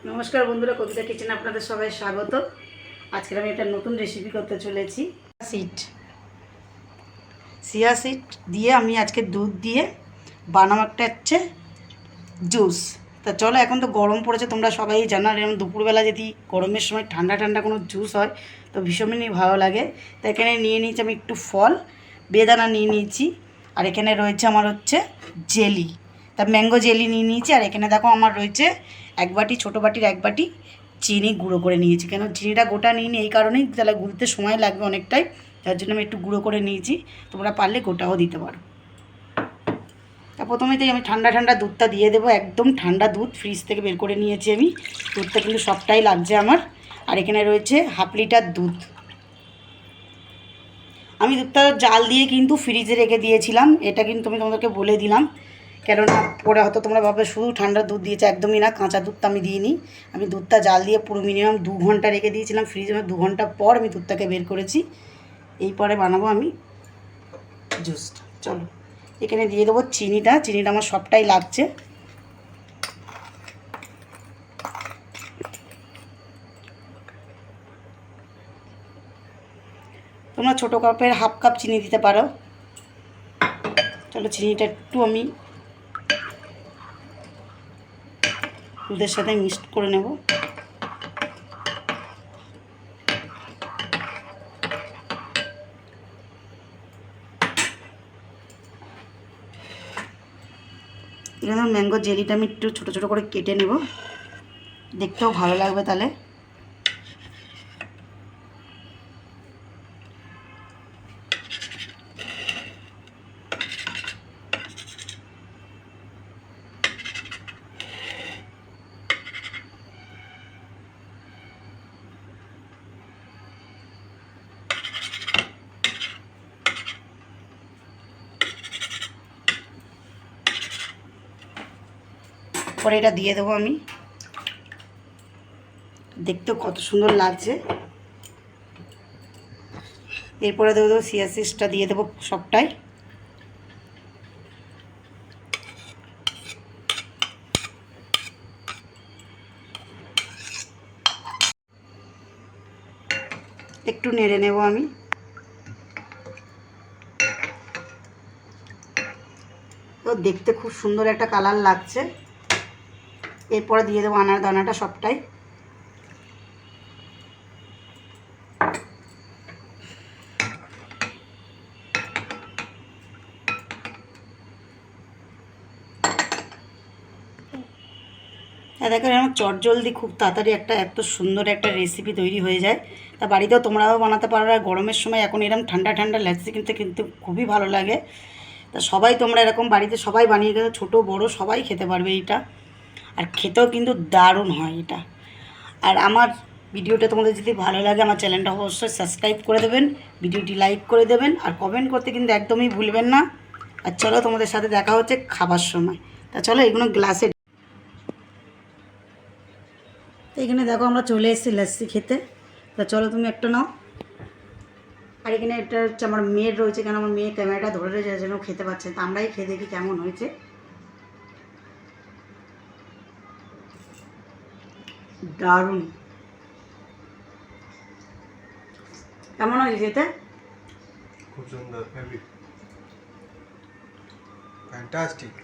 নমস্কার বন্ধুরা, কবিতা কিচেনে আপনাদের সবাই স্বাগত। আজকে আমি একটা নতুন রেসিপি করতে চলেছি। চিয়া সিড দিয়ে আমি আজকে দুধ দিয়ে বানাবো একটা হচ্ছে জুস। তা চলো, এখন তো গরম পড়েছে, তোমরা সবাই জানো। এরকম দুপুরবেলা যদি গরমের সময় ঠান্ডা ঠান্ডা কোনো জুস হয় তো ভীষণই ভালো লাগে। তো এখানে নিয়ে নিয়েছি আমি একটু ফল, বেদানা নিয়ে নিয়েছি, আর এখানে রয়েছে আমার হচ্ছে জেলি, তা ম্যাঙ্গো জেলি নিয়ে নিয়েছি। আর এখানে দেখো আমার রয়েছে এক বাটি, ছোটো বাটির এক বাটি চিনি গুঁড়ো করে নিয়েছি। কেন চিনিটা গোটা নিইনি এই কারণেই, তাহলে গুলতে সময় লাগবে অনেকটাই, তার জন্য আমি একটু গুঁড়ো করে নিয়েছি। তোমরা পারলে গোটাও দিতে পারো। তা প্রথমেতেই আমি ঠান্ডা ঠান্ডা দুধটা দিয়ে দেবো, একদম ঠান্ডা দুধ ফ্রিজ থেকে বের করে নিয়েছি আমি। দুধটা কিন্তু সবটাই লাগছে আমার। আর এখানে রয়েছে হাফ লিটার দুধ। আমি দুধটা জাল দিয়ে কিন্তু ফ্রিজে রেখে দিয়েছিলাম, এটা কিন্তু আমি তোমাদেরকে বলে দিলাম, কেননা পরে হয়তো তোমরা ভাবে শুধু ঠান্ডা দুধ দিয়েছে, একদমই না। কাঁচা দুধটা আমি দিইনি, আমি দুধটা জাল দিয়ে পুরো মিনিমাম 2 ঘন্টা রেখে দিয়েছিলাম ফ্রিজে। 2 ঘন্টা পর আমি দুধটাকে বের করেছি। এই পরে বানাবো আমি জুসটা। চলো, এখানে দিয়ে দেবো চিনিটা। চিনিটা আমার সবটাই লাগছে। তোমরা ছোটো কাপের হাফ কাপ চিনি দিতে পারো। চলো, চিনিটা একটু আমি দুধের সাথে মিক্সড করে নেব। এখানে ম্যাঙ্গো জেলিটা আমি একটু ছোটো ছোটো করে কেটে নেব, দেখতেও ভালো লাগবে তাহলে। পরে এটা দিয়ে দেবো আমি, দেখতেও কত সুন্দর লাগছে। এরপরে দেবো চিয়া সিডসটা দিয়ে দেবো সবটাই। একটু নেড়ে নেব আমি। তো দেখতে খুব সুন্দর একটা কালার লাগছে। এরপরে দিয়ে দেবো আনার দানাটা সবটাই। দেখো, আমার চটজলদি খুব তাড়াতাড়ি একটা এত সুন্দর একটা রেসিপি তৈরি হয়ে যায়। তা বাড়িতেও তোমরাও বানাতে পারো। আর গরমের সময় এখন এরকম ঠান্ডা ঠান্ডা লাচ্ছি কিন্তু কিন্তু খুবই ভালো লাগে। তা সবাই তোমরা এরকম বাড়িতে সবাই বানিয়ে খেতে, ছোটো বড়ো সবাই খেতে পারবে এইটা। আর খেতেও কিন্তু দারুণ হয় এটা। আর আমার ভিডিওটা তোমাদের যদি ভালো লাগে আমার চ্যানেলটা অবশ্যই সাবস্ক্রাইব করে দেবেন, ভিডিওটি লাইক করে দেবেন, আর কমেন্ট করতে কিন্তু একদমই ভুলবেন না। আর চলো, তোমাদের সাথে দেখা হচ্ছে খাবার সময়। তা চলো, এগুলো গ্লাসে। এখানে দেখো আমরা চলে এসেছি লাচ্ছি খেতে। তা চলো, তুমি একটা নাও। আর এখানে একটা হচ্ছে আমার মেয়ের রয়েছে, কেন আমার মেয়ে ক্যামেরাটা ধরে রয়েছে, যেন খেতে পাচ্ছে। তা আমরাই খেয়ে দেখি কেমন হয়েছে। দারুণ। কেমন হয়েছে খেতে? খুব সুন্দর, হেভি, ফ্যান্টাস্টিক।